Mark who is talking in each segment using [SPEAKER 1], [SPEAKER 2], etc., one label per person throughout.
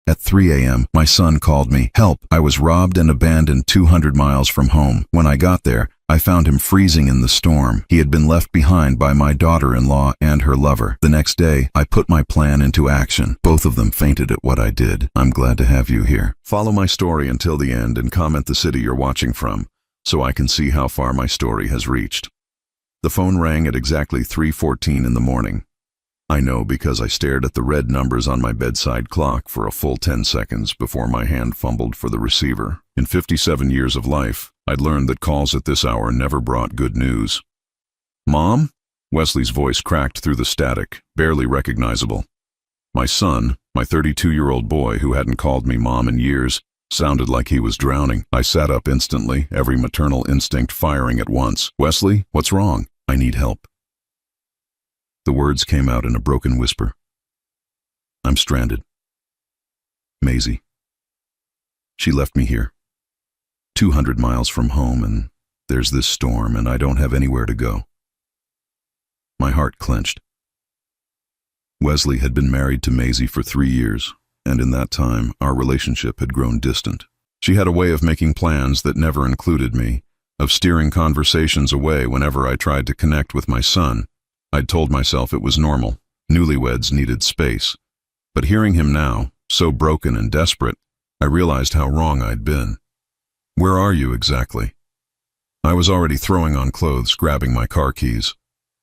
[SPEAKER 1] At 3 a.m., my son called me. Help! I was robbed and abandoned 200 miles from home. When I got there, I found him freezing in the storm. He had been left behind by my daughter-in-law and her lover. The next day, I put my plan into action. Both of them fainted at what I did. I'm glad to have you here. Follow my story until the end and comment the city you're watching from, so I can see how far my story has reached. The phone rang at exactly 3:14 in the morning. I know because I stared at the red numbers on my bedside clock for a full 10 seconds before my hand fumbled for the receiver. In 57 years of life, I'd learned that calls at this hour never brought good news. Mom? Wesley's voice cracked through the static, barely recognizable. My son, my 32-year-old boy who hadn't called me Mom in years, sounded like he was drowning. I sat up instantly, every maternal instinct firing at once. Wesley, what's wrong? I need help. The words came out in a broken whisper. I'm stranded. Maisie. She left me here. 200 miles from home, and there's this storm, and I don't have anywhere to go. My heart clenched. Wesley had been married to Maisie for 3 years, and in that time, our relationship had grown distant. She had a way of making plans that never included me, of steering conversations away whenever I tried to connect with my son. I'd told myself it was normal. Newlyweds needed space. But hearing him now, so broken and desperate, I realized how wrong I'd been. Where are you exactly? I was already throwing on clothes, grabbing my car keys.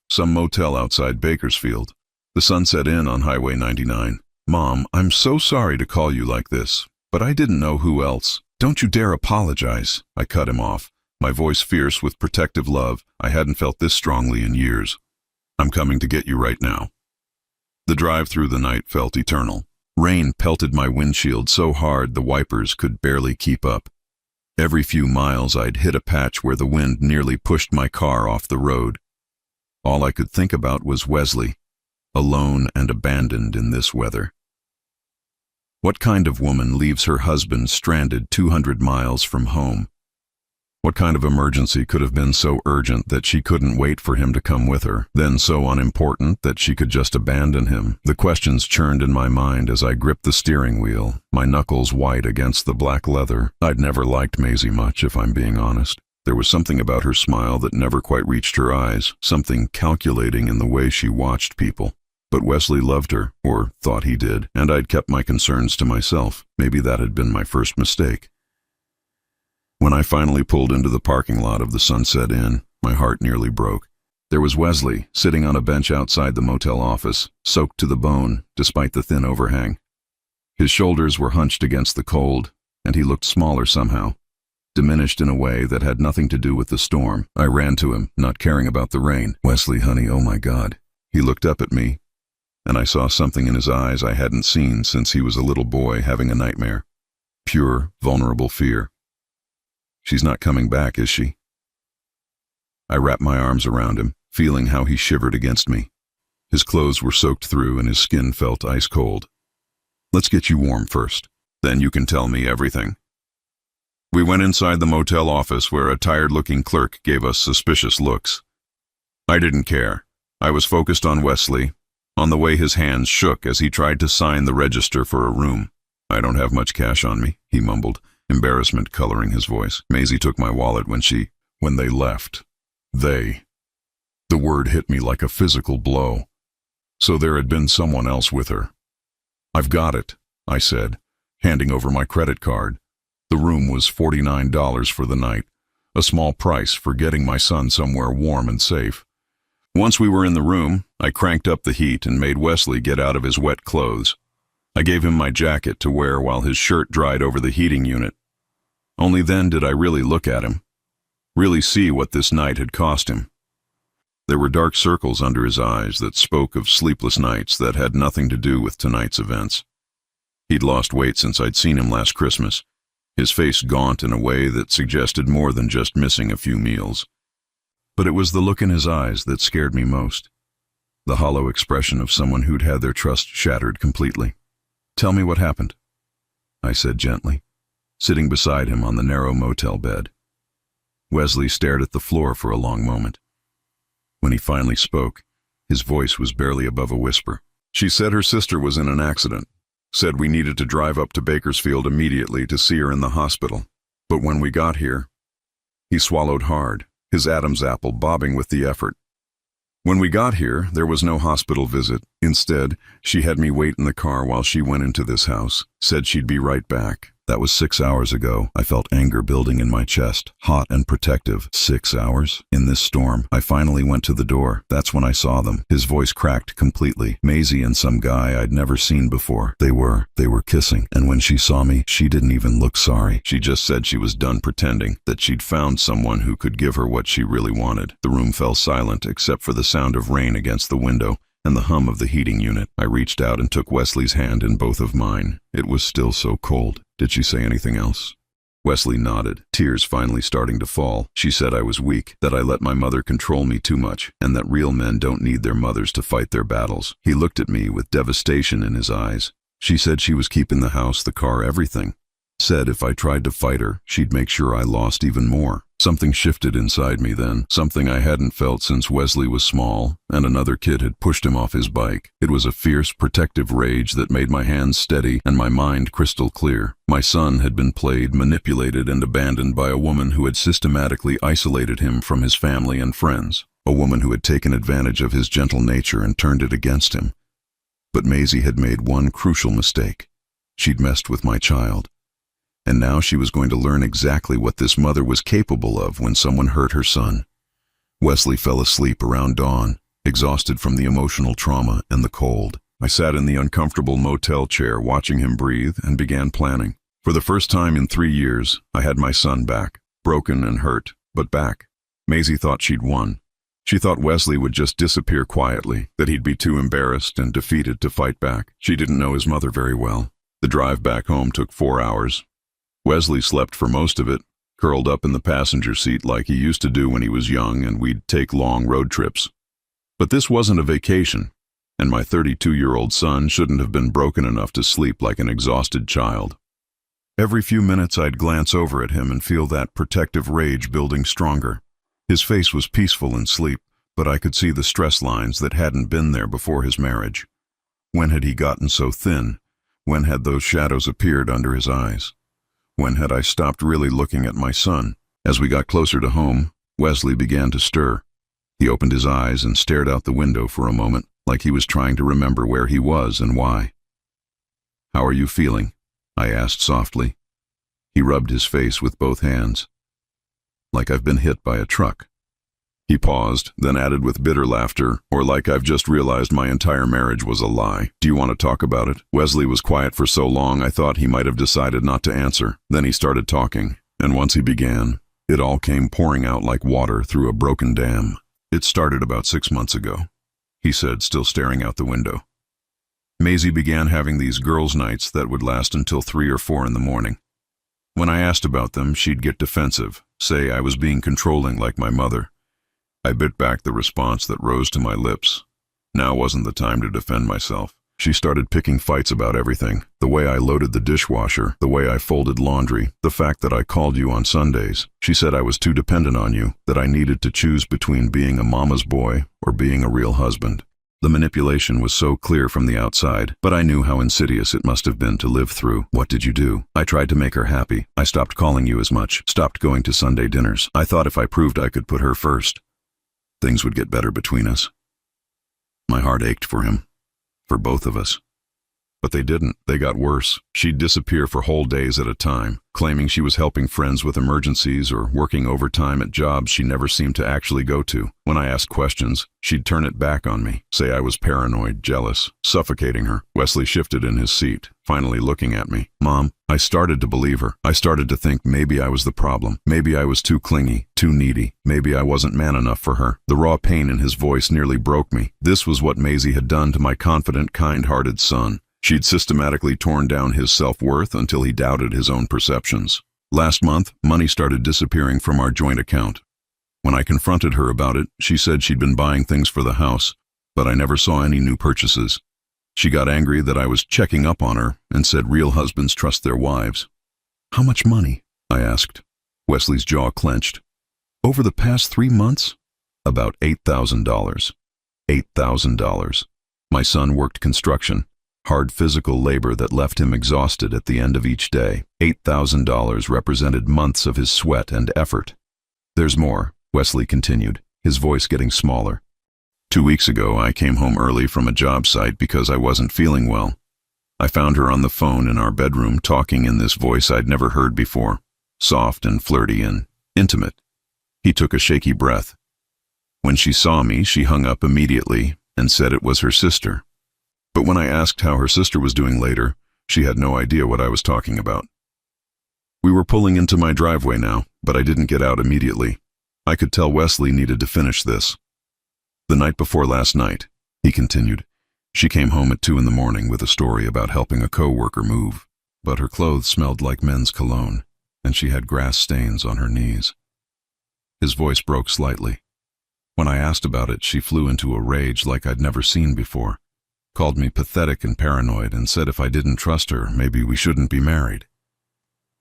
[SPEAKER 1] Some motel outside Bakersfield. The Sunset Inn on Highway 99. Mom, I'm so sorry to call you like this, but I didn't know who else. Don't you dare apologize. I cut him off, my voice fierce with protective love. I hadn't felt this strongly in years. I'm coming to get you right now. The drive through the night felt eternal. Rain pelted my windshield so hard the wipers could barely keep up. Every few miles I'd hit a patch where the wind nearly pushed my car off the road. All I could think about was Wesley, alone and abandoned in this weather. What kind of woman leaves her husband stranded 200 miles from home? What kind of emergency could have been so urgent that she couldn't wait for him to come with her, then so unimportant that she could just abandon him? The questions churned in my mind as I gripped the steering wheel, my knuckles white against the black leather. I'd never liked Maisie much, if I'm being honest. There was something about her smile that never quite reached her eyes, something calculating in the way she watched people. But Wesley loved her, or thought he did, and I'd kept my concerns to myself. Maybe that had been my first mistake. When I finally pulled into the parking lot of the Sunset Inn, my heart nearly broke. There was Wesley, sitting on a bench outside the motel office, soaked to the bone, despite the thin overhang. His shoulders were hunched against the cold, and he looked smaller somehow, diminished in a way that had nothing to do with the storm. I ran to him, not caring about the rain. Wesley, honey, oh my God. He looked up at me, and I saw something in his eyes I hadn't seen since he was a little boy having a nightmare. Pure, vulnerable fear. She's not coming back, is she? I wrapped my arms around him, feeling how he shivered against me. His clothes were soaked through and his skin felt ice cold. Let's get you warm first. Then you can tell me everything. We went inside the motel office where a tired-looking clerk gave us suspicious looks. I didn't care. I was focused on Wesley, on the way his hands shook as he tried to sign the register for a room. I don't have much cash on me, he mumbled, embarrassment coloring his voice. Maisie took my wallet when they left. They. The word hit me like a physical blow. So there had been someone else with her. I've got it, I said, handing over my credit card. The room was $49 for the night, a small price for getting my son somewhere warm and safe. Once we were in the room, I cranked up the heat and made Wesley get out of his wet clothes. I gave him my jacket to wear while his shirt dried over the heating unit. Only then did I really look at him, really see what this night had cost him. There were dark circles under his eyes that spoke of sleepless nights that had nothing to do with tonight's events. He'd lost weight since I'd seen him last Christmas, his face gaunt in a way that suggested more than just missing a few meals. But it was the look in his eyes that scared me most, the hollow expression of someone who'd had their trust shattered completely. Tell me what happened, I said gently, sitting beside him on the narrow motel bed. Wesley stared at the floor for a long moment. When he finally spoke, his voice was barely above a whisper. She said her sister was in an accident. said we needed to drive up to Bakersfield immediately to see her in the hospital. But when we got here, he swallowed hard, his Adam's apple bobbing with the effort. When we got here, there was no hospital visit. Instead, she had me wait in the car while she went into this house, said she'd be right back. That was 6 hours ago. I felt anger building in my chest, hot and protective. 6 hours? In this storm. I finally went to the door. That's when I saw them. His voice cracked completely. Maisie and some guy I'd never seen before. They were kissing. And when she saw me, she didn't even look sorry. She just said she was done pretending, that she'd found someone who could give her what she really wanted. The room fell silent except for the sound of rain against the window and the hum of the heating unit. I reached out and took Wesley's hand in both of mine. It was still so cold. Did she say anything else? Wesley nodded, tears finally starting to fall. She said I was weak, that I let my mother control me too much, and that real men don't need their mothers to fight their battles. He looked at me with devastation in his eyes. She said she was keeping the house, the car, everything. Said if I tried to fight her, she'd make sure I lost even more. Something shifted inside me then, something I hadn't felt since Wesley was small and another kid had pushed him off his bike. It was a fierce, protective rage that made my hands steady and my mind crystal clear. My son had been played, manipulated, and abandoned by a woman who had systematically isolated him from his family and friends, a woman who had taken advantage of his gentle nature and turned it against him. But Maisie had made one crucial mistake. She'd messed with my child. And now she was going to learn exactly what this mother was capable of when someone hurt her son. Wesley fell asleep around dawn, exhausted from the emotional trauma and the cold. I sat in the uncomfortable motel chair watching him breathe and began planning. For the first time in 3 years, I had my son back, broken and hurt, but back. Maisie thought she'd won. She thought Wesley would just disappear quietly, that he'd be too embarrassed and defeated to fight back. She didn't know his mother very well. The drive back home took 4 hours. Wesley slept for most of it, curled up in the passenger seat like he used to do when he was young and we'd take long road trips. But this wasn't a vacation, and my 32-year-old son shouldn't have been broken enough to sleep like an exhausted child. Every few minutes I'd glance over at him and feel that protective rage building stronger. His face was peaceful in sleep, but I could see the stress lines that hadn't been there before his marriage. When had he gotten so thin? When had those shadows appeared under his eyes? When had I stopped really looking at my son? As we got closer to home, Wesley began to stir. He opened his eyes and stared out the window for a moment, like he was trying to remember where he was and why. "How are you feeling?" I asked softly. He rubbed his face with both hands. "Like I've been hit by a truck." He paused, then added with bitter laughter, "Or like I've just realized my entire marriage was a lie. Do you want to talk about it?" Wesley was quiet for so long I thought he might have decided not to answer. Then he started talking, and once he began, it all came pouring out like water through a broken dam. "It started about 6 months ago," he said, still staring out the window. "Maisie began having these girls' nights that would last until 3 or 4 in the morning. When I asked about them, she'd get defensive, say I was being controlling like my mother. I bit back the response that rose to my lips. Now wasn't the time to defend myself. She started picking fights about everything. The way I loaded the dishwasher, the way I folded laundry, the fact that I called you on Sundays. She said I was too dependent on you, that I needed to choose between being a mama's boy or being a real husband. The manipulation was so clear from the outside, but I knew how insidious it must have been to live through. What did you do? I tried to make her happy. I stopped calling you as much, stopped going to Sunday dinners. I thought if I proved I could put her first, things would get better between us. My heart ached for him, for both of us. But they didn't. They got worse. She'd disappear for whole days at a time, claiming she was helping friends with emergencies or working overtime at jobs she never seemed to actually go to. When I asked questions, she'd turn it back on me, say I was paranoid, jealous, suffocating her. Wesley shifted in his seat, finally looking at me. "Mom," I started to believe her. I started to think maybe I was the problem. Maybe I was too clingy, too needy. Maybe I wasn't man enough for her. The raw pain in his voice nearly broke me. This was what Maisie had done to my confident, kind-hearted son. She'd systematically torn down his self-worth until he doubted his own perceptions. Last month, money started disappearing from our joint account. When I confronted her about it, she said she'd been buying things for the house, but I never saw any new purchases. She got angry that I was checking up on her and said real husbands trust their wives. "How much money?" I asked. Wesley's jaw clenched. "Over the past 3 months? About $8,000. $8,000. My son worked construction. Hard physical labor that left him exhausted at the end of each day. $8,000 represented months of his sweat and effort. "There's more," Wesley continued, his voice getting smaller. "2 weeks ago, I came home early from a job site because I wasn't feeling well. I found her on the phone in our bedroom talking in this voice I'd never heard before, soft and flirty and intimate." He took a shaky breath. "When she saw me, she hung up immediately and said it was her sister. But when I asked how her sister was doing later, she had no idea what I was talking about. We were pulling into my driveway now, but I didn't get out immediately. I could tell Wesley needed to finish this. The night before last night," he continued, "she came home at 2 a.m. with a story about helping a co-worker move, but her clothes smelled like men's cologne, and she had grass stains on her knees." His voice broke slightly. "When I asked about it, she flew into a rage like I'd never seen before, called me pathetic and paranoid, and said if I didn't trust her, maybe we shouldn't be married."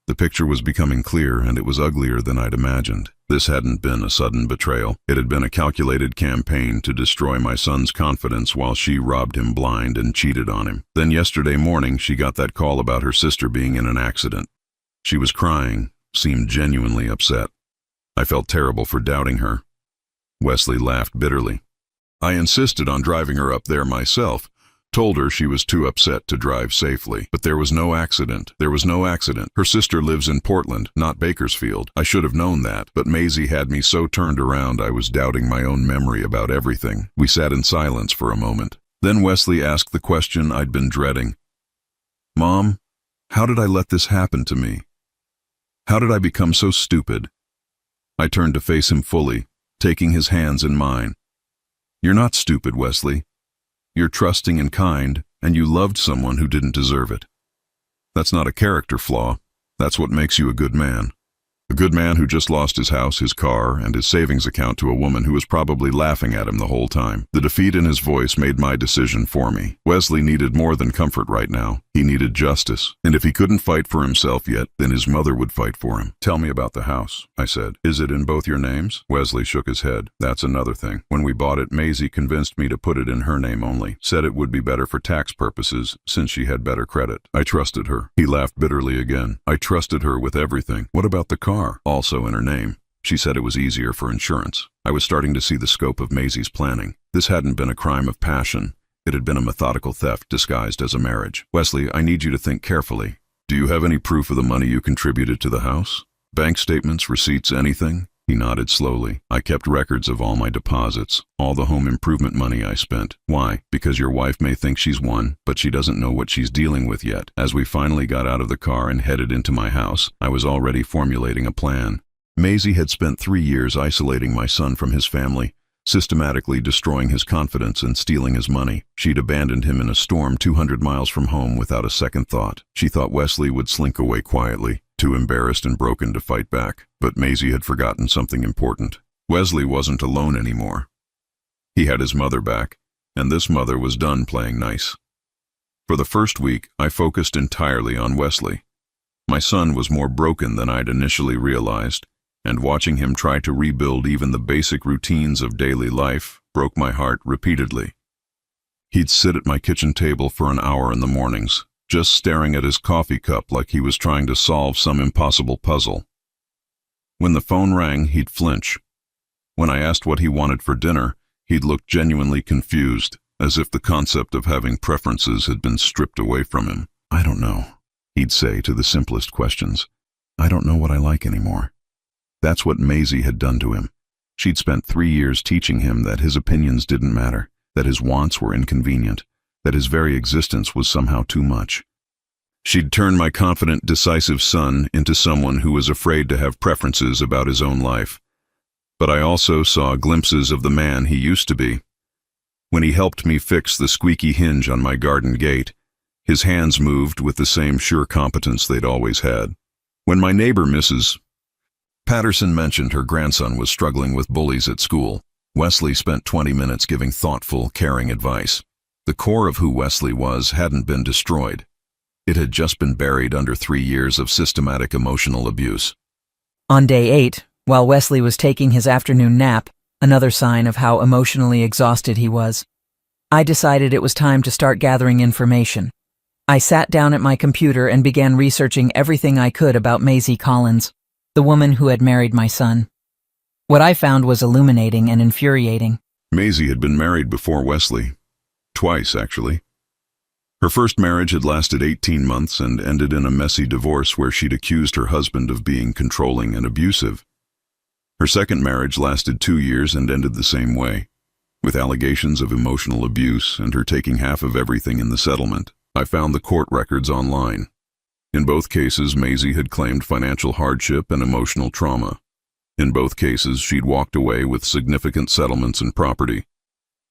[SPEAKER 1] The picture was becoming clear, and it was uglier than I'd imagined. This hadn't been a sudden betrayal. It had been a calculated campaign to destroy my son's confidence while she robbed him blind and cheated on him. Then yesterday morning, she got that call about her sister being in an accident. She was crying, seemed genuinely upset. I felt terrible for doubting her. Wesley laughed bitterly. "I insisted on driving her up there myself. Told her she was too upset to drive safely. But there was no accident. There was no accident. Her sister lives in Portland, not Bakersfield. I should have known that, but Maisie had me so turned around I was doubting my own memory about everything." We sat in silence for a moment. Then Wesley asked the question I'd been dreading. "Mom, how did I let this happen to me? How did I become so stupid?" I turned to face him fully, taking his hands in mine. "You're not stupid, Wesley. You're trusting and kind, and you loved someone who didn't deserve it. That's not a character flaw. That's what makes you a good man. A good man who just lost his house, his car, and his savings account to a woman who was probably laughing at him the whole time." The defeat in his voice made my decision for me. Wesley needed more than comfort right now. He needed justice. And if he couldn't fight for himself yet, then his mother would fight for him. "Tell me about the house," I said. "Is it in both your names?" Wesley shook his head. "That's another thing. When we bought it, Maisie convinced me to put it in her name only. Said it would be better for tax purposes, since she had better credit. I trusted her." He laughed bitterly again. "I trusted her with everything. What about the car? Also in her name. She said it was easier for insurance." I was starting to see the scope of Maisie's planning. This hadn't been a crime of passion. It had been a methodical theft disguised as a marriage. "Wesley, I need you to think carefully. Do you have any proof of the money you contributed to the house? Bank statements, receipts, anything?" He nodded slowly. "I kept records of all my deposits, all the home improvement money I spent. Why? Because your wife may think she's won, but she doesn't know what she's dealing with yet." As we finally got out of the car and headed into my house, I was already formulating a plan. Maisie had spent 3 years isolating my son from his family, systematically destroying his confidence and stealing his money. She'd abandoned him in a storm 200 miles from home without a second thought. She thought Wesley would slink away quietly, too embarrassed and broken to fight back. But Maisie had forgotten something important. Wesley wasn't alone anymore. He had his mother back, and this mother was done playing nice. For the first week, I focused entirely on Wesley. My son was more broken than I'd initially realized, and watching him try to rebuild even the basic routines of daily life broke my heart repeatedly. He'd sit at my kitchen table for an hour in the mornings, just staring at his coffee cup like he was trying to solve some impossible puzzle. When the phone rang, he'd flinch. When I asked what he wanted for dinner, he'd look genuinely confused, as if the concept of having preferences had been stripped away from him. "I don't know," he'd say to the simplest questions. "I don't know what I like anymore." That's what Maisie had done to him. She'd spent 3 years teaching him that his opinions didn't matter, that his wants were inconvenient, that his very existence was somehow too much. She'd turned my confident, decisive son into someone who was afraid to have preferences about his own life. But I also saw glimpses of the man he used to be. When he helped me fix the squeaky hinge on my garden gate, his hands moved with the same sure competence they'd always had. When my neighbor, Mrs. Patterson, mentioned her grandson was struggling with bullies at school, Wesley spent 20 minutes giving thoughtful, caring advice. The core of who Wesley was hadn't been destroyed. It had just been buried under 3 years of systematic emotional abuse.
[SPEAKER 2] On day 8, while Wesley was taking his afternoon nap, another sign of how emotionally exhausted he was, I decided it was time to start gathering information. I sat down at my computer and began researching everything I could about Maisie Collins, the woman who had married my son. What I found was illuminating and infuriating.
[SPEAKER 1] Maisie had been married before Wesley. Twice, actually. Her first marriage had lasted 18 months and ended in a messy divorce where she'd accused her husband of being controlling and abusive. Her second marriage lasted 2 years and ended the same way, with allegations of emotional abuse and her taking half of everything in the settlement. I found the court records online. In both cases, Maisie had claimed financial hardship and emotional trauma. In both cases, she'd walked away with significant settlements and property.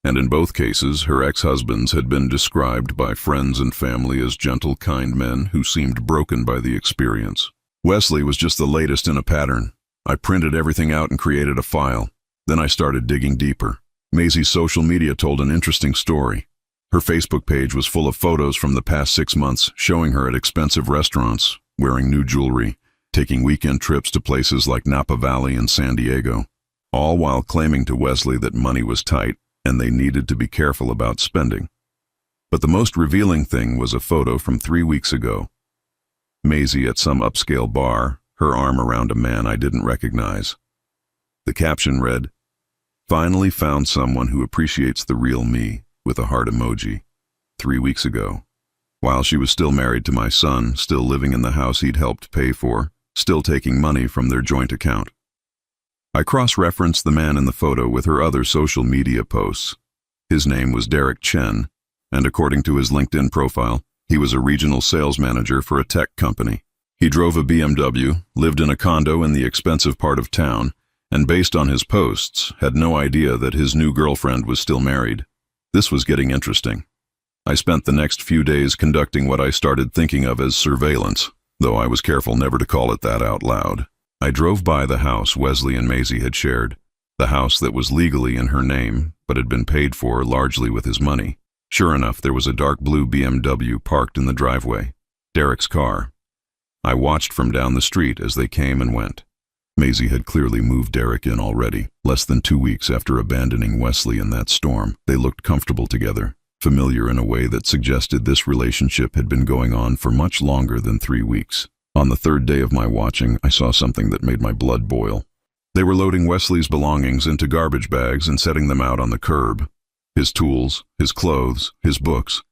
[SPEAKER 1] And in both cases, her ex-husbands had been described by friends and family as gentle, kind men who seemed broken by the experience. Wesley was just the latest in a pattern. I printed everything out and created a file. Then I started digging deeper. Maisie's social media told an interesting story. Her Facebook page was full of photos from the past 6 months showing her at expensive restaurants, wearing new jewelry, taking weekend trips to places like Napa Valley and San Diego, all while claiming to Wesley that money was tight and they needed to be careful about spending. But the most revealing thing was a photo from 3 weeks ago. Maisie at some upscale bar, her arm around a man I didn't recognize. The caption read, "Finally found someone who appreciates the real me," with a heart emoji. 3 weeks ago, while she was still married to my son, still living in the house he'd helped pay for, still taking money from their joint account. I cross-referenced the man in the photo with her other social media posts. His name was Derek Chen, and according to his LinkedIn profile, he was a regional sales manager for a tech company. He drove a BMW, lived in a condo in the expensive part of town, and based on his posts, had no idea that his new girlfriend was still married. This was getting interesting. I spent the next few days conducting what I started thinking of as surveillance, though I was careful never to call it that out loud. I drove by the house Wesley and Maisie had shared, the house that was legally in her name, but had been paid for largely with his money. Sure enough, there was a dark blue BMW parked in the driveway, Derek's car. I watched from down the street as they came and went. Maisie had clearly moved Derek in already. Less than 2 weeks after abandoning Wesley in that storm, they looked comfortable together, familiar in a way that suggested this relationship had been going on for much longer than 3 weeks. On the third day of my watching, I saw something that made my blood boil. They were loading Wesley's belongings into garbage bags and setting them out on the curb. His tools, his clothes, his books,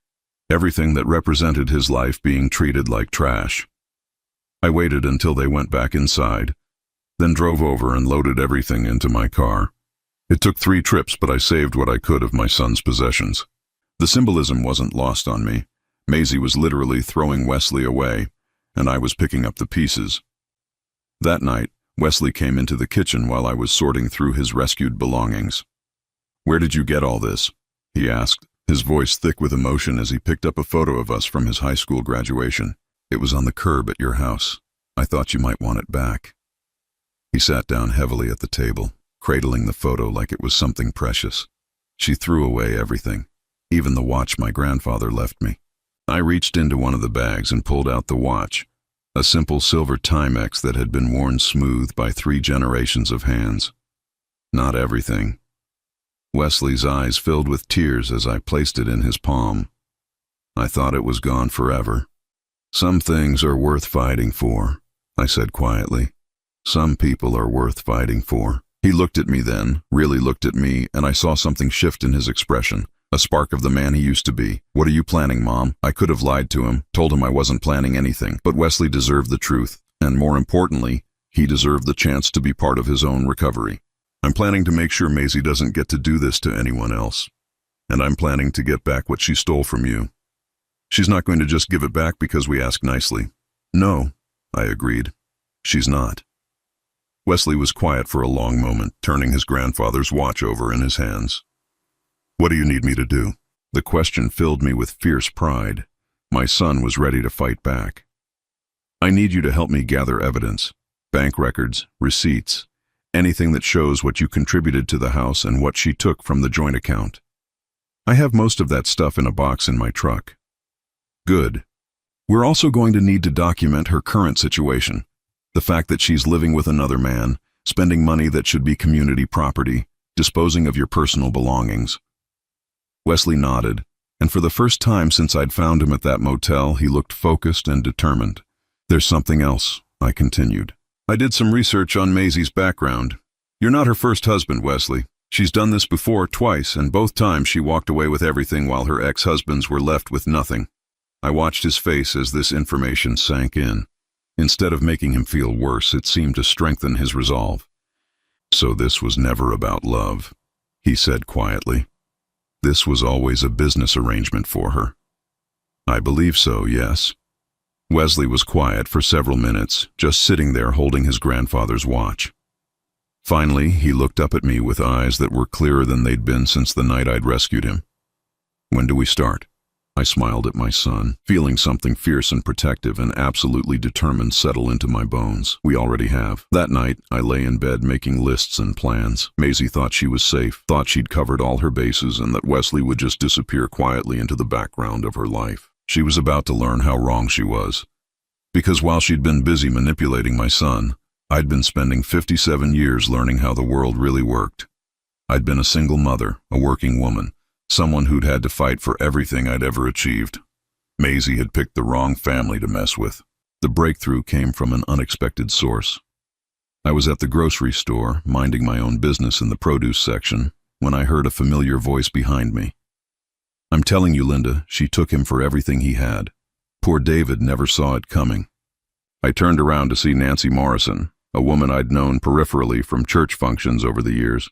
[SPEAKER 1] everything that represented his life being treated like trash. I waited until they went back inside, then drove over and loaded everything into my car. It took 3 trips, but I saved what I could of my son's possessions. The symbolism wasn't lost on me. Maisie was literally throwing Wesley away, and I was picking up the pieces. That night, Wesley came into the kitchen while I was sorting through his rescued belongings. "Where did you get all this?" he asked, his voice thick with emotion as he picked up a photo of us from his high school graduation. "It was on the curb at your house. I thought you might want it back." He sat down heavily at the table, cradling the photo like it was something precious. She threw away everything, even the watch my grandfather left me. I reached into one of the bags and pulled out the watch, a simple silver Timex that had been worn smooth by 3 generations of hands. Not everything. Wesley's eyes filled with tears as I placed it in his palm. I thought it was gone forever. "Some things are worth fighting for," I said quietly. "Some people are worth fighting for." He looked at me then, really looked at me, and I saw something shift in his expression. A spark of the man he used to be. "What are you planning, Mom?" I could have lied to him, told him I wasn't planning anything, but Wesley deserved the truth, and more importantly, he deserved the chance to be part of his own recovery. "I'm planning to make sure Maisie doesn't get to do this to anyone else, and I'm planning to get back what she stole from you. She's not going to just give it back because we ask nicely." "No," I agreed. "She's not." Wesley was quiet for a long moment, turning his grandfather's watch over in his hands. "What do you need me to do?" The question filled me with fierce pride. My son was ready to fight back. "I need you to help me gather evidence, bank records, receipts, anything that shows what you contributed to the house and what she took from the joint account. I have most of that stuff in a box in my truck." "Good. We're also going to need to document her current situation, the fact that she's living with another man, spending money that should be community property, disposing of your personal belongings." Wesley nodded, and for the first time since I'd found him at that motel, he looked focused and determined. There's something else, I continued. I did some research on Maisie's background. You're not her first husband, Wesley. She's done this before twice, and both times she walked away with everything while her ex-husbands were left with nothing. I watched his face as this information sank in. Instead of making him feel worse, it seemed to strengthen his resolve. So this was never about love, he said quietly. This was always a business arrangement for her. I believe so, yes. Wesley was quiet for several minutes, just sitting there holding his grandfather's watch. Finally, he looked up at me with eyes that were clearer than they'd been since the night I'd rescued him. When do we start? I smiled at my son, feeling something fierce and protective and absolutely determined settle into my bones. We already have. That night, I lay in bed making lists and plans. Maisie thought she was safe, thought she'd covered all her bases, and that Wesley would just disappear quietly into the background of her life. She was about to learn how wrong she was. Because while she'd been busy manipulating my son, I'd been spending 57 years learning how the world really worked. I'd been a single mother, a working woman, someone who'd had to fight for everything I'd ever achieved. Maisie had picked the wrong family to mess with. The breakthrough came from an unexpected source. I was at the grocery store, minding my own business in the produce section, when I heard a familiar voice behind me. I'm telling you, Linda, she took him for everything he had. Poor David never saw it coming. I turned around to see Nancy Morrison, a woman I'd known peripherally from church functions over the years.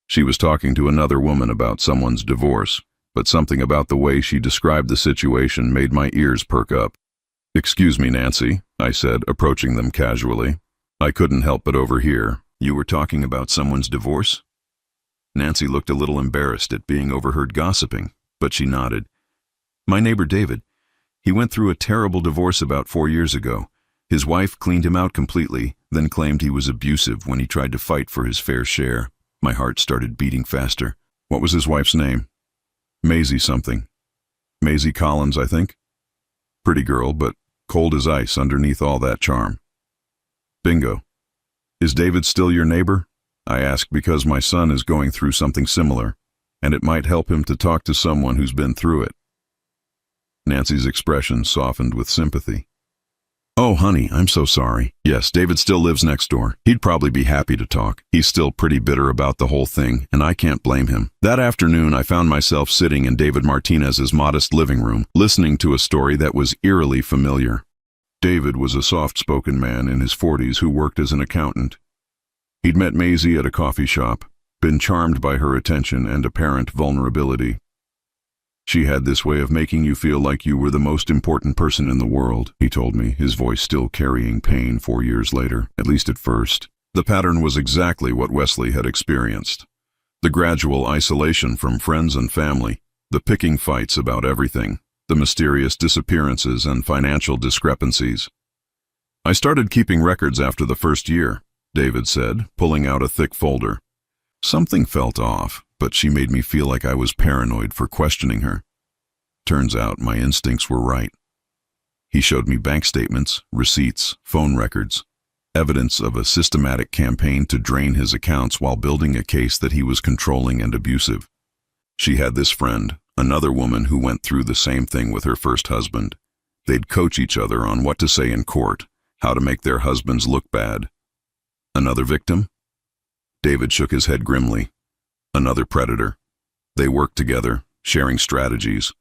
[SPEAKER 1] She was talking to another woman about someone's divorce, but something about the way she described the situation made my ears perk up. "Excuse me, Nancy," I said, approaching them casually. I couldn't help but overhear. "You were talking about someone's divorce?" Nancy looked a little embarrassed at being overheard gossiping, but she nodded. "My neighbor David. He went through a terrible divorce about 4 years ago. His wife cleaned him out completely, then claimed he was abusive when he tried to fight for his fair share." My heart started beating faster. "What was his wife's name?" "Maisie something. Maisie Collins, I think. Pretty girl, but cold as ice underneath all that charm." "Bingo. Is David still your neighbor?" I asked because my son is going through something similar, and it might help him to talk to someone who's been through it. Nancy's expression softened with sympathy. "Oh, honey, I'm so sorry. Yes, David still lives next door. He'd probably be happy to talk. He's still pretty bitter about the whole thing, and I can't blame him." That afternoon, I found myself sitting in David Martinez's modest living room, listening to a story that was eerily familiar. David was a soft-spoken man in his 40s who worked as an accountant. He'd met Maisie at a coffee shop, been charmed by her attention and apparent vulnerability. "She had this way of making you feel like you were the most important person in the world," he told me, his voice still carrying pain 4 years later, at least at first. The pattern was exactly what Wesley had experienced. The gradual isolation from friends and family, the picking fights about everything, the mysterious disappearances and financial discrepancies. "I started keeping records after the first year," David said, pulling out a thick folder. "Something felt off, but she made me feel like I was paranoid for questioning her. Turns out my instincts were right." He showed me bank statements, receipts, phone records, evidence of a systematic campaign to drain his accounts while building a case that he was controlling and abusive. She had this friend, another woman who went through the same thing with her first husband. They'd coach each other on what to say in court, how to make their husbands look bad. Another victim? David shook his head grimly. Another predator. They worked together, sharing strategies.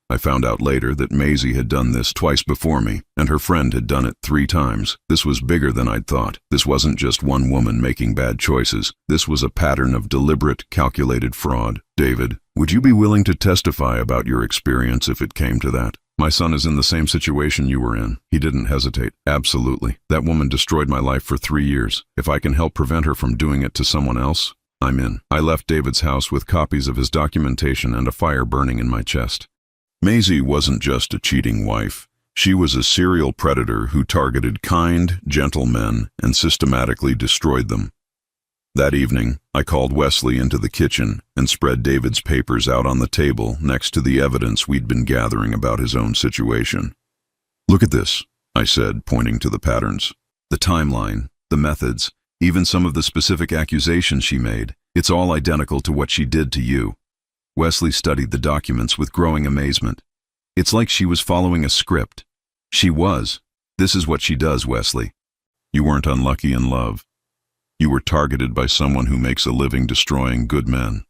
[SPEAKER 1] I found out later that Maisie had done this twice before me, and her friend had done it 3 times. This was bigger than I'd thought. This wasn't just one woman making bad choices. This was a pattern of deliberate, calculated fraud. "David, would you be willing to testify about your experience if it came to that? My son is in the same situation you were in." He didn't hesitate. "Absolutely. That woman destroyed my life for 3 years. If I can help prevent her from doing it to someone else, I'm in." I left David's house with copies of his documentation and a fire burning in my chest. Maisie wasn't just a cheating wife. She was a serial predator who targeted kind, gentle men and systematically destroyed them. That evening, I called Wesley into the kitchen and spread David's papers out on the table next to the evidence we'd been gathering about his own situation. "Look at this," I said, pointing to the patterns. "The timeline, the methods, even some of the specific accusations she made. It's all identical to what she did to you." Wesley studied the documents with growing amazement. It's like she was following a script. She was. This is what she does, Wesley. You weren't unlucky in love. You were targeted by someone who makes a living destroying good men.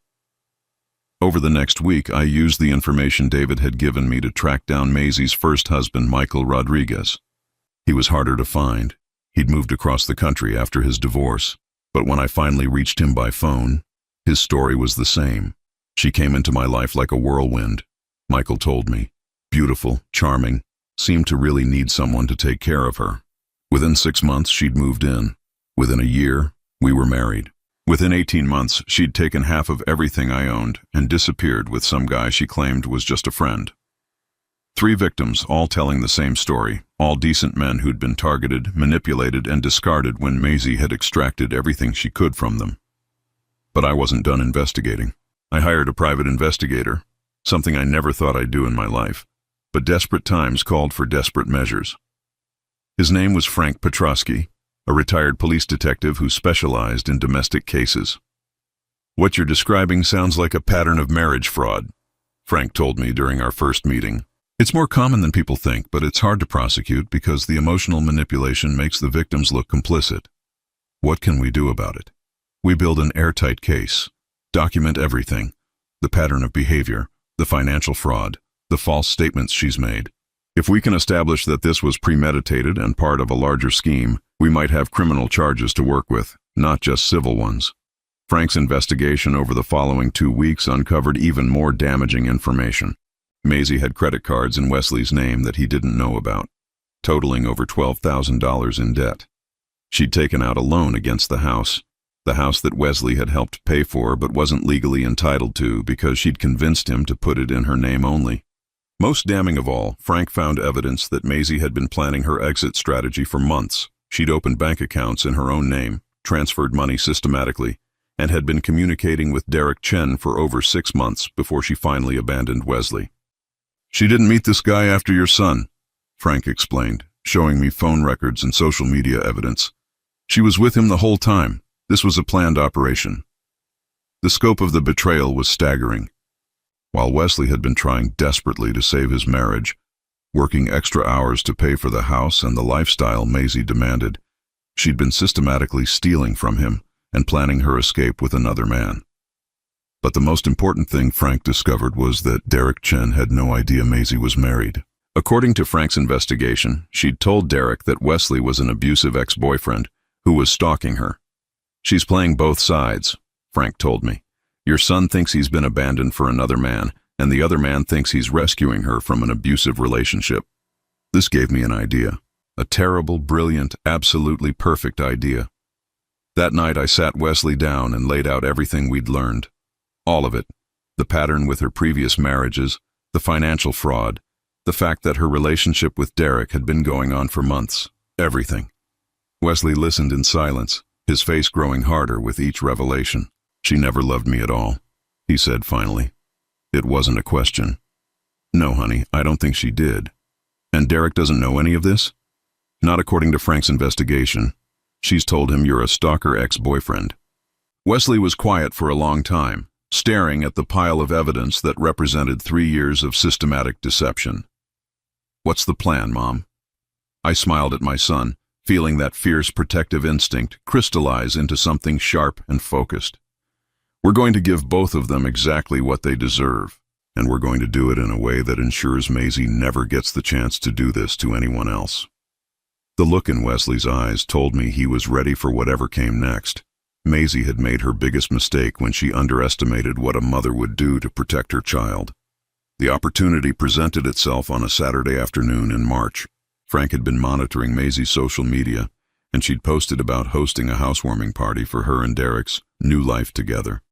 [SPEAKER 1] Over the next week, I used the information David had given me to track down Maisie's first husband, Michael Rodriguez. He was harder to find. He'd moved across the country after his divorce. But when I finally reached him by phone, his story was the same. She came into my life like a whirlwind, Michael told me. Beautiful, charming, seemed to really need someone to take care of her. Within 6 months, she'd moved in. Within a year, we were married. Within 18 months, she'd taken half of everything I owned and disappeared with some guy she claimed was just a friend. 3 victims, all telling the same story, all decent men who'd been targeted, manipulated, and discarded when Maisie had extracted everything she could from them. But I wasn't done investigating. I hired a private investigator, something I never thought I'd do in my life, but desperate times called for desperate measures. His name was Frank Petrosky, a retired police detective who specialized in domestic cases. What you're describing sounds like a pattern of marriage fraud, Frank told me during our first meeting. It's more common than people think, but it's hard to prosecute because the emotional manipulation makes the victims look complicit. What can we do about it? We build an airtight case, document everything, the pattern of behavior, the financial fraud, the false statements she's made. If we can establish that this was premeditated and part of a larger scheme, we might have criminal charges to work with, not just civil ones. Frank's investigation over the following 2 weeks uncovered even more damaging information. Maisie had credit cards in Wesley's name that he didn't know about, totaling over $12,000 in debt. She'd taken out a loan against the house that Wesley had helped pay for but wasn't legally entitled to because she'd convinced him to put it in her name only. Most damning of all, Frank found evidence that Maisie had been planning her exit strategy for months. She'd opened bank accounts in her own name, transferred money systematically, and had been communicating with Derek Chen for over 6 months before she finally abandoned Wesley. She didn't meet this guy after your son, Frank explained, showing me phone records and social media evidence. She was with him the whole time. This was a planned operation. The scope of the betrayal was staggering. While Wesley had been trying desperately to save his marriage, working extra hours to pay for the house and the lifestyle Maisie demanded, she'd been systematically stealing from him and planning her escape with another man. But the most important thing Frank discovered was that Derek Chen had no idea Maisie was married. According to Frank's investigation, she'd told Derek that Wesley was an abusive ex-boyfriend who was stalking her. She's playing both sides, Frank told me. Your son thinks he's been abandoned for another man, and the other man thinks he's rescuing her from an abusive relationship. This gave me an idea. A terrible, brilliant, absolutely perfect idea. That night I sat Wesley down and laid out everything we'd learned. All of it. The pattern with her previous marriages, the financial fraud, the fact that her relationship with Derek had been going on for months. Everything. Wesley listened in silence, his face growing harder with each revelation. She never loved me at all, he said finally. It wasn't a question. No, honey, I don't think she did. And Derek doesn't know any of this? Not according to Frank's investigation. She's told him you're a stalker ex-boyfriend. Wesley was quiet for a long time, staring at the pile of evidence that represented 3 years of systematic deception. What's the plan, Mom? I smiled at my son, feeling that fierce protective instinct crystallize into something sharp and focused. We're going to give both of them exactly what they deserve, and we're going to do it in a way that ensures Maisie never gets the chance to do this to anyone else. The look in Wesley's eyes told me he was ready for whatever came next. Maisie had made her biggest mistake when she underestimated what a mother would do to protect her child. The opportunity presented itself on a Saturday afternoon in March. Frank had been monitoring Maisie's social media, and she'd posted about hosting a housewarming party for her and Derek's new life together.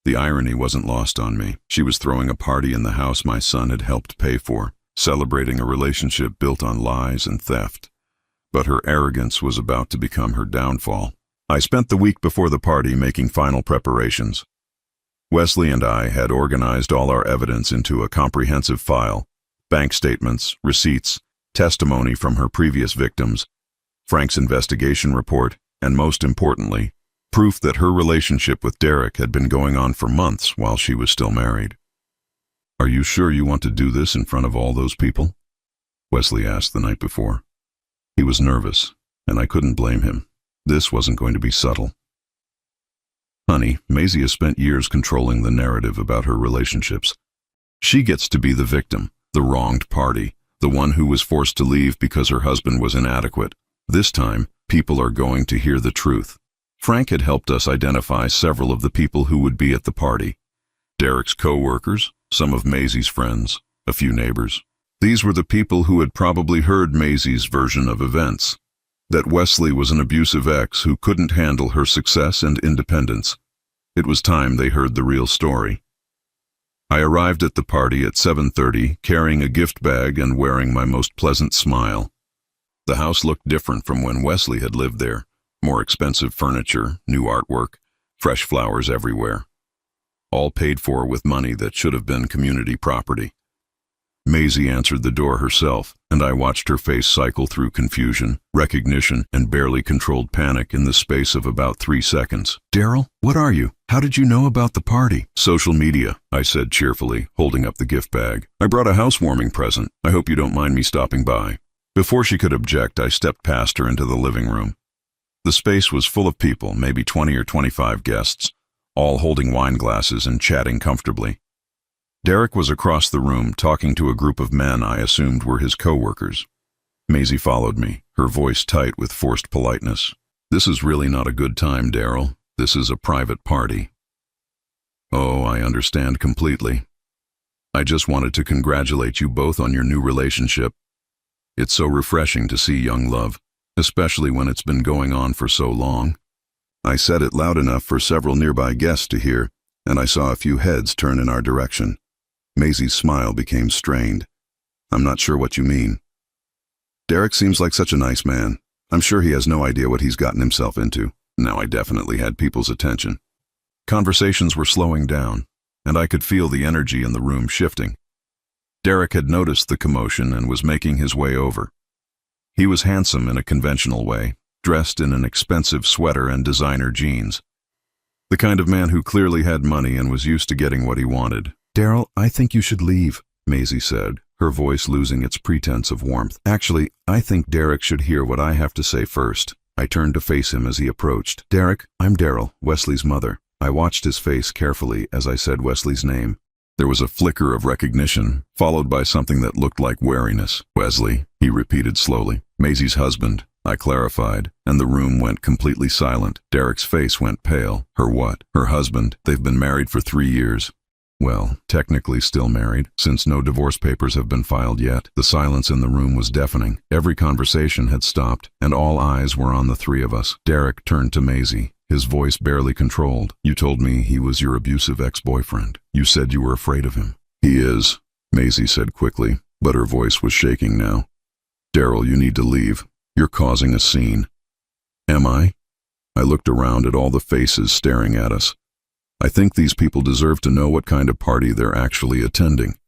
[SPEAKER 1] The irony wasn't lost on me. She was throwing a party in the house my son had helped pay for, celebrating a relationship built on lies and theft. But her arrogance was about to become her downfall. I spent the week before the party making final preparations. Wesley and I had organized all our evidence into a comprehensive file: bank statements, receipts, testimony from her previous victims, Frank's investigation report, and most importantly, Proof that her relationship with Derek had been going on for months while she was still married. "Are you sure you want to do this in front of all those people?" Wesley asked the night before. He was nervous, and I couldn't blame him. This wasn't going to be subtle. "Honey, Maisie has spent years controlling the narrative about her relationships. She gets to be the victim, the wronged party, the one who was forced to leave because her husband was inadequate. This time, people are going to hear the truth." Frank had helped us identify several of the people who would be at the party. Derek's co-workers, some of Maisie's friends, a few neighbors. These were the people who had probably heard Maisie's version of events. That Wesley was an abusive ex who couldn't handle her success and independence. It was time they heard the real story. I arrived at the party at 7:30, carrying a gift bag and wearing my most pleasant smile. The house looked different from when Wesley had lived there. More expensive furniture, new artwork, fresh flowers everywhere. All paid for with money that should have been community property. Maisie answered the door herself, and I watched her face cycle through confusion, recognition, and barely controlled panic in the space of about 3 seconds. "Daryl, what are you? How did you know about the party?" "Social media," I said cheerfully, holding up the gift bag. "I brought a housewarming present. I hope you don't mind me stopping by." Before she could object, I stepped past her into the living room. The space was full of people, maybe 20 or 25 guests, all holding wine glasses and chatting comfortably. Derek was across the room talking to a group of men I assumed were his co-workers. Maisie followed me, her voice tight with forced politeness. "This is really not a good time, Daryl. This is a private party." "Oh, I understand completely. I just wanted to congratulate you both on your new relationship. It's so refreshing to see young love, especially when it's been going on for so long." I said it loud enough for several nearby guests to hear, and I saw a few heads turn in our direction. Maisie's smile became strained. "I'm not sure what you mean." "Derek seems like such a nice man. I'm sure he has no idea what he's gotten himself into." Now I definitely had people's attention. Conversations were slowing down, and I could feel the energy in the room shifting. Derek had noticed the commotion and was making his way over. He was handsome in a conventional way, dressed in an expensive sweater and designer jeans. The kind of man who clearly had money and was used to getting what he wanted. "Daryl, I think you should leave," Maisie said, her voice losing its pretense of warmth. "Actually, I think Derek should hear what I have to say first." I turned to face him as he approached. "Derek, I'm Daryl, Wesley's mother." I watched his face carefully as I said Wesley's name. There was a flicker of recognition, followed by something that looked like wariness. "Wesley," he repeated slowly. "Maisie's husband," I clarified, and the room went completely silent. Derek's face went pale. "Her what?" "Her husband. They've been married for 3 years. Well, technically still married, since no divorce papers have been filed yet." The silence in the room was deafening. Every conversation had stopped, and all eyes were on the three of us. Derek turned to Maisie, his voice barely controlled. "You told me he was your abusive ex-boyfriend. You said you were afraid of him." "He is," Maisie said quickly, but her voice was shaking now. "Daryl, you need to leave. You're causing a scene." "Am I?" I looked around at all the faces staring at us. I think these people deserve to know what kind of party they're actually attending.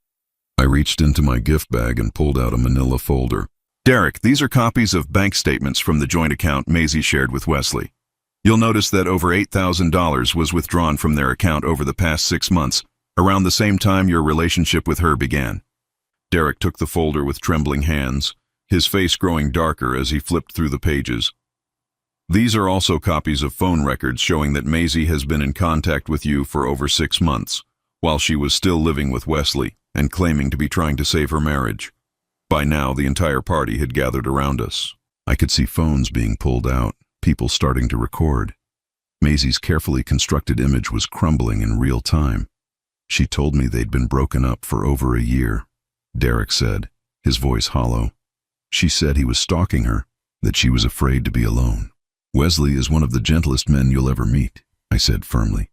[SPEAKER 1] I reached into my gift bag and pulled out a manila folder. "Derek, these are copies of bank statements from the joint account Maisie shared with Wesley. You'll notice that over $8,000 was withdrawn from their account over the past 6 months, around the same time your relationship with her began." Derek took the folder with trembling hands, his face growing darker as he flipped through the pages. "These are also copies of phone records showing that Maisie has been in contact with you for over 6 months, while she was still living with Wesley and claiming to be trying to save her marriage. By now, the entire party had gathered around us. I could see phones being pulled out, people starting to record. Maisie's carefully constructed image was crumbling in real time. She told me they'd been broken up for over a year. Derek said, his voice hollow. She said he was stalking her, that she was afraid to be alone. "Wesley is one of the gentlest men you'll ever meet," I said firmly.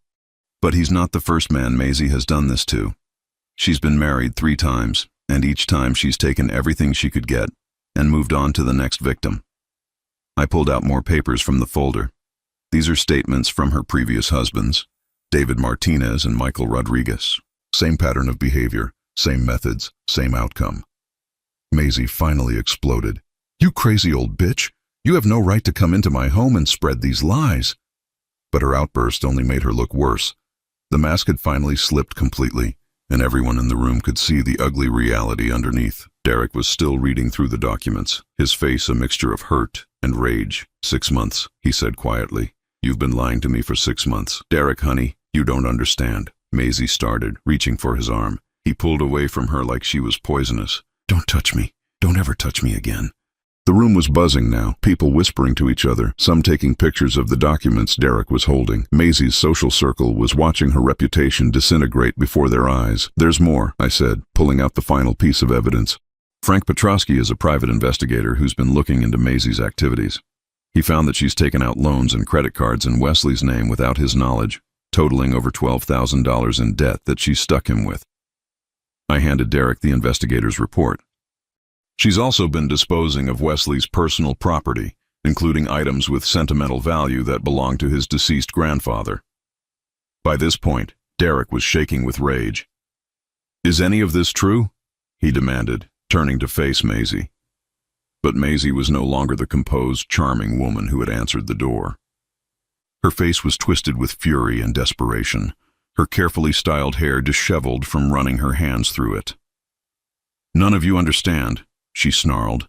[SPEAKER 1] "But he's not the first man Maisie has done this to. She's been married 3 times, and each time she's taken everything she could get and moved on to the next victim." I pulled out more papers from the folder. These are statements from her previous husbands, David Martinez and Michael Rodriguez. Same pattern of behavior, same methods, same outcome. Maisie finally exploded. "You crazy old bitch! You have no right to come into my home and spread these lies." but her outburst only made her look worse. The mask had finally slipped completely, and everyone in the room could see the ugly reality underneath. Derek was still reading through the documents, his face a mixture of hurt and rage. 6 months, he said quietly. You've been lying to me for 6 months. Derek, honey, you don't understand. Maisie started, reaching for his arm. He pulled away from her like she was poisonous. Don't touch me. Don't ever touch me again. The room was buzzing now, people whispering to each other, some taking pictures of the documents Derek was holding. Maisie's social circle was watching her reputation disintegrate before their eyes. There's more, I said, pulling out the final piece of evidence. Frank Petrosky is a private investigator who's been looking into Maisie's activities. He found that she's taken out loans and credit cards in Wesley's name without his knowledge, totaling over $12,000 in debt that she stuck him with. I handed Derek the investigator's report. She's also been disposing of Wesley's personal property, including items with sentimental value that belonged to his deceased grandfather. By this point, Derek was shaking with rage. Is any of this true? He demanded, turning to face Maisie. But Maisie was no longer the composed, charming woman who had answered the door. Her face was twisted with fury and desperation, her carefully styled hair disheveled from running her hands through it. None of you understand, she snarled.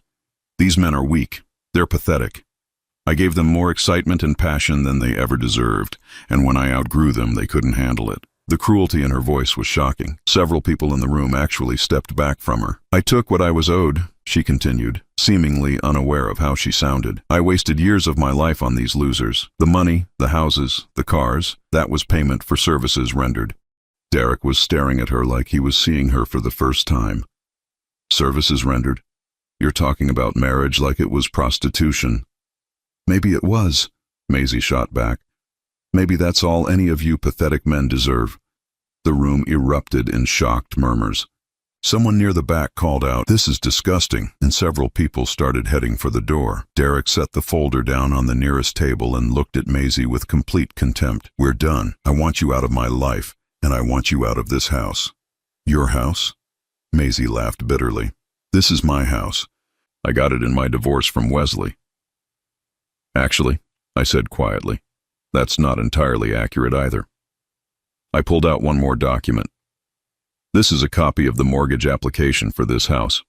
[SPEAKER 1] These men are weak. They're pathetic. I gave them more excitement and passion than they ever deserved, and when I outgrew them, they couldn't handle it. The cruelty in her voice was shocking. Several people in the room actually stepped back from her. I took what I was owed, she continued, seemingly unaware of how she sounded. I wasted years of my life on these losers. The money, the houses, the cars, that was payment for services rendered. Derek was staring at her like he was seeing her for the first time. Services rendered? You're talking about marriage like it was prostitution. Maybe it was, Maisie shot back. Maybe that's all any of you pathetic men deserve. The room erupted in shocked murmurs. Someone near the back called out, "This is disgusting," and several people started heading for the door. Derek set the folder down on the nearest table and looked at Maisie with complete contempt. We're done. I want you out of my life, and I want you out of this house. Your house? Maisie laughed bitterly. This is my house. I got it in my divorce from Wesley. Actually, I said quietly, that's not entirely accurate either. I pulled out one more document. This is a copy of the mortgage application for this house.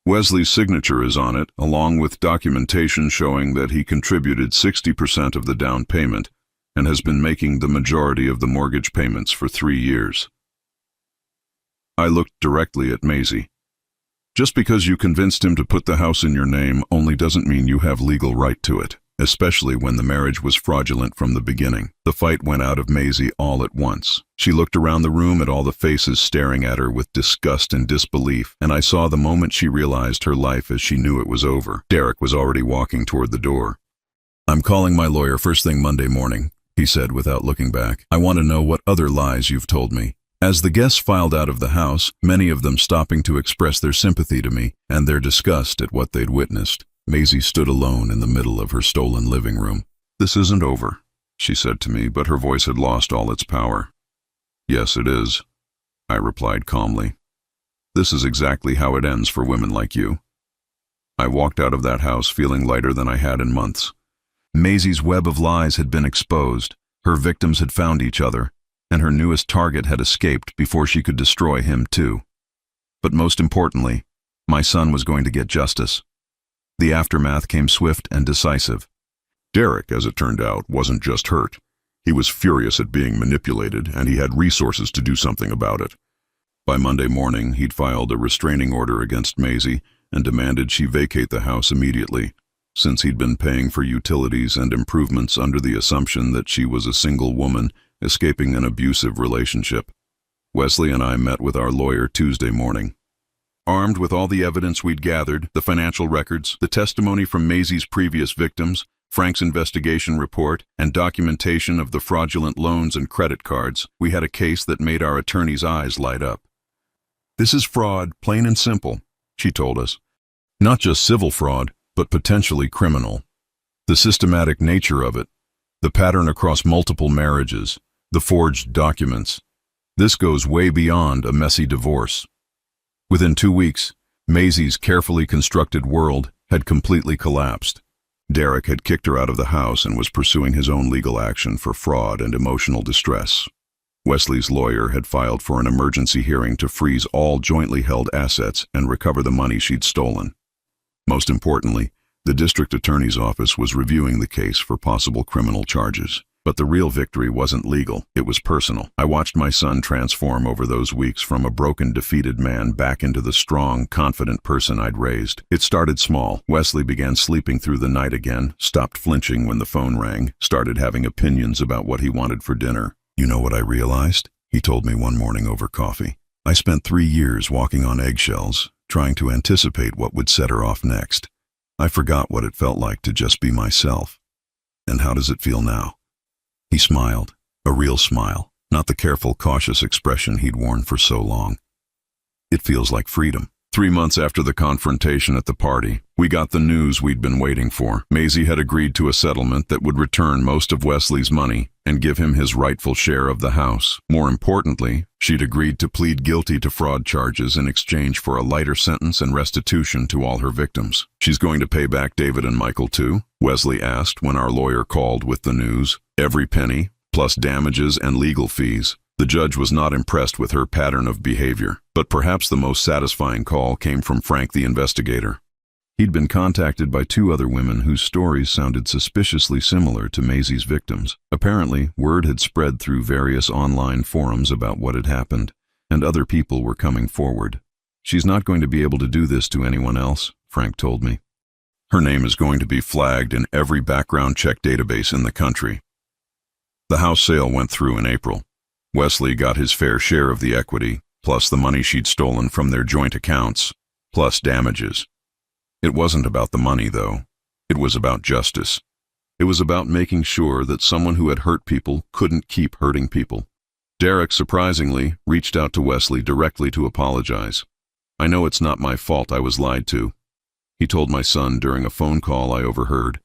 [SPEAKER 1] Wesley's signature is on it, along with documentation showing that he contributed 60% of the down payment and has been making the majority of the mortgage payments for 3 years. I looked directly at Maisie. Just because you convinced him to put the house in your name only doesn't mean you have legal right to it, especially when the marriage was fraudulent from the beginning. The fight went out of Maisie all at once. She looked around the room at all the faces staring at her with disgust and disbelief, and I saw the moment she realized her life as she knew it was over. Derek was already walking toward the door. I'm calling my lawyer first thing Monday morning, he said without looking back. I want to know what other lies you've told me. As the guests filed out of the house, many of them stopping to express their sympathy to me and their disgust at what they'd witnessed, Maisie stood alone in the middle of her stolen living room. This isn't over, she said to me, but her voice had lost all its power. Yes, it is, I replied calmly. This is exactly how it ends for women like you. I walked out of that house feeling lighter than I had in months. Maisie's web of lies had been exposed, her victims had found each other, and her newest target had escaped before she could destroy him too. But most importantly, my son was going to get justice. The aftermath came swift and decisive. Derek, as it turned out, wasn't just hurt. He was furious at being manipulated, and he had resources to do something about it. By Monday morning, he'd filed a restraining order against Maisie and demanded she vacate the house immediately, since he'd been paying for utilities and improvements under the assumption that she was a single woman escaping an abusive relationship. Wesley and I met with our lawyer Tuesday morning. Armed with all the evidence we'd gathered, the financial records, the testimony from Maisie's previous victims, Frank's investigation report, and documentation of the fraudulent loans and credit cards, we had a case that made our attorney's eyes light up. This is fraud, plain and simple, she told us. Not just civil fraud, but potentially criminal. The systematic nature of it, the pattern across multiple marriages, the forged documents. This goes way beyond a messy divorce. Within 2 weeks, Maisie's carefully constructed world had completely collapsed. Derek had kicked her out of the house and was pursuing his own legal action for fraud and emotional distress. Wesley's lawyer had filed for an emergency hearing to freeze all jointly held assets and recover the money she'd stolen. Most importantly, the district attorney's office was reviewing the case for possible criminal charges. But the real victory wasn't legal, it was personal. I watched my son transform over those weeks from a broken, defeated man back into the strong, confident person I'd raised. It started small. Wesley began sleeping through the night again, stopped flinching when the phone rang, started having opinions about what he wanted for dinner. "You know what I realized?" he told me one morning over coffee. "I spent 3 years walking on eggshells, trying to anticipate what would set her off next. I forgot what it felt like to just be myself. And how does it feel now?" He smiled, a real smile, not the careful, cautious expression he'd worn for so long. "It feels like freedom." 3 months after the confrontation at the party, we got the news we'd been waiting for. Maisie had agreed to a settlement that would return most of Wesley's money and give him his rightful share of the house. More importantly, she'd agreed to plead guilty to fraud charges in exchange for a lighter sentence and restitution to all her victims. "She's going to pay back David and Michael too?" Wesley asked when our lawyer called with the news. "Every penny, plus damages and legal fees." The judge was not impressed with her pattern of behavior, but perhaps the most satisfying call came from Frank the investigator. He'd been contacted by 2 other women whose stories sounded suspiciously similar to Maisie's victims. Apparently, word had spread through various online forums about what had happened, and other people were coming forward. "She's not going to be able to do this to anyone else," Frank told me. "Her name is going to be flagged in every background check database in the country." The house sale went through in April. Wesley got his fair share of the equity, plus the money she'd stolen from their joint accounts, plus damages. It wasn't about the money, though. It was about justice. It was about making sure that someone who had hurt people couldn't keep hurting people. Derek, surprisingly, reached out to Wesley directly to apologize. "I know it's not my fault I was lied to," he told my son during a phone call I overheard.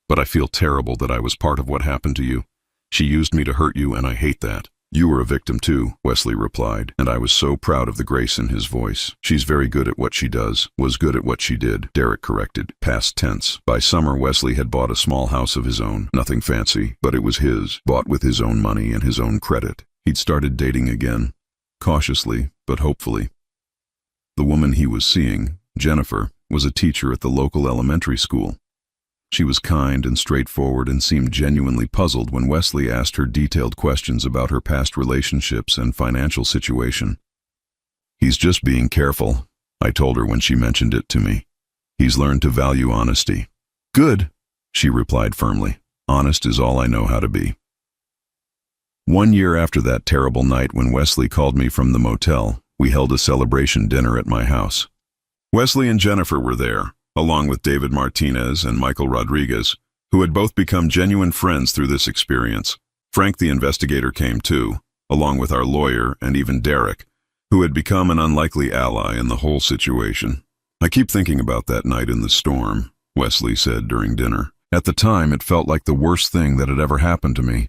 [SPEAKER 1] "But I feel terrible that I was part of what happened to you. She used me to hurt you, and I hate that." "You were a victim too," Wesley replied, and I was so proud of the grace in his voice. "She's very good at what she does, was good at what she did," Derek corrected, past tense. By summer, Wesley had bought a small house of his own, nothing fancy, but it was his, bought with his own money and his own credit. He'd started dating again, cautiously, but hopefully. The woman he was seeing, Jennifer, was a teacher at the local elementary school. She was kind and straightforward and seemed genuinely puzzled when Wesley asked her detailed questions about her past relationships and financial situation. "He's just being careful," I told her when she mentioned it to me. "He's learned to value honesty." "Good," she replied firmly. "Honest is all I know how to be." 1 year after that terrible night when Wesley called me from the motel, we held a celebration dinner at my house. Wesley and Jennifer were there, along with David Martinez and Michael Rodriguez, who had both become genuine friends through this experience. Frank the investigator came too, along with our lawyer and even Derek, who had become an unlikely ally in the whole situation. "I keep thinking about that night in the storm," Wesley said during dinner. "At the time, it felt like the worst thing that had ever happened to me.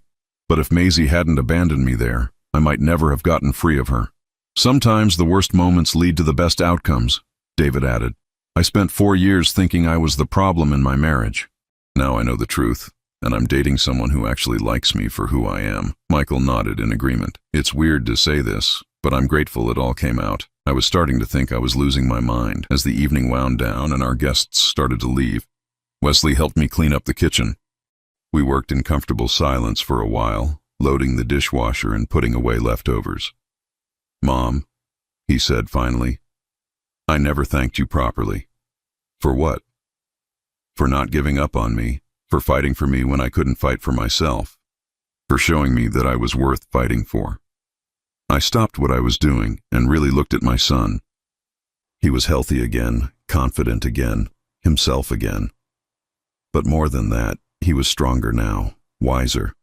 [SPEAKER 1] But if Maisie hadn't abandoned me there, I might never have gotten free of her." "Sometimes the worst moments lead to the best outcomes," David added. "I spent 4 years thinking I was the problem in my marriage. Now I know the truth, and I'm dating someone who actually likes me for who I am." Michael nodded in agreement. "It's weird to say this, but I'm grateful it all came out. I was starting to think I was losing my mind as the evening wound down and our guests started to leave. Wesley helped me clean up the kitchen. We worked in comfortable silence for a while, loading the dishwasher and putting away leftovers. "Mom," he said finally, "I never thanked you properly." "For what?" "For not giving up on me, for fighting for me when I couldn't fight for myself, for showing me that I was worth fighting for." I stopped what I was doing and really looked at my son. He was healthy again, confident again, himself again. But more than that, he was stronger now, wiser.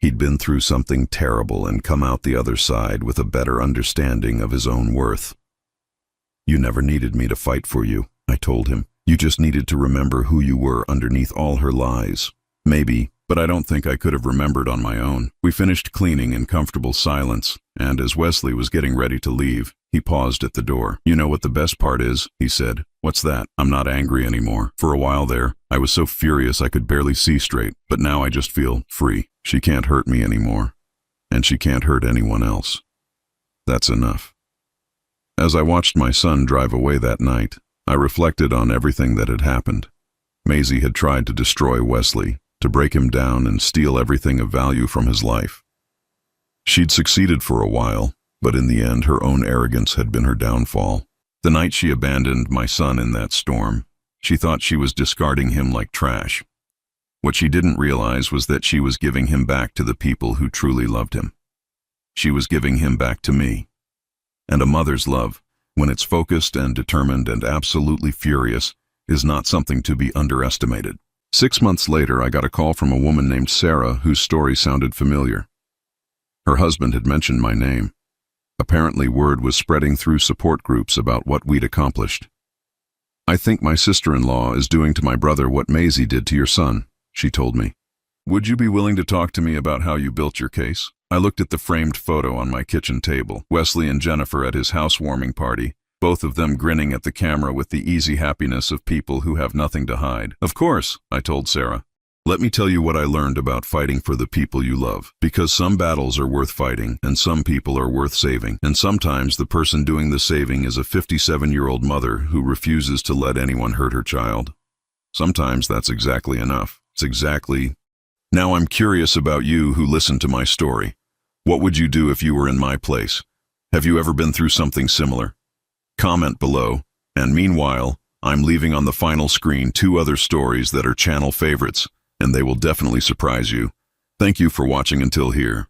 [SPEAKER 1] He'd been through something terrible and come out the other side with a better understanding of his own worth. "You never needed me to fight for you," I told him. "You just needed to remember who you were underneath all her lies." "Maybe, but I don't think I could have remembered on my own." We finished cleaning in comfortable silence, and as Wesley was getting ready to leave, He paused at the door. "You know what the best part is?" he said. "What's that?" "I'm not angry anymore. For a while there, I was so furious I could barely see straight, but now I just feel free. She can't hurt me anymore, and she can't hurt anyone else. That's enough." As I watched my son drive away that night, I reflected on everything that had happened. Maisie had tried to destroy Wesley, to break him down and steal everything of value from his life. She'd succeeded for a while, but in the end her own arrogance had been her downfall. The night she abandoned my son in that storm, she thought she was discarding him like trash. What she didn't realize was that she was giving him back to the people who truly loved him. She was giving him back to me. And a mother's love, when it's focused and determined and absolutely furious, is not something to be underestimated. 6 months later, I got a call from a woman named Sarah whose story sounded familiar. Her husband had mentioned my name. Apparently, word was spreading through support groups about what we'd accomplished. "I think my sister-in-law is doing to my brother what Maisie did to your son," she told me. "Would you be willing to talk to me about how you built your case?" I looked at the framed photo on my kitchen table, Wesley and Jennifer at his housewarming party, both of them grinning at the camera with the easy happiness of people who have nothing to hide. "Of course," I told Sarah. "Let me tell you what I learned about fighting for the people you love. Because some battles are worth fighting, and some people are worth saving. And sometimes the person doing the saving is a 57-year-old mother who refuses to let anyone hurt her child. Sometimes that's exactly enough. It's exactly... Now I'm curious about you who listened to my story. What would you do if you were in my place? Have you ever been through something similar? Comment below. And meanwhile, I'm leaving on the final screen 2 other stories that are channel favorites, and they will definitely surprise you. Thank you for watching until here.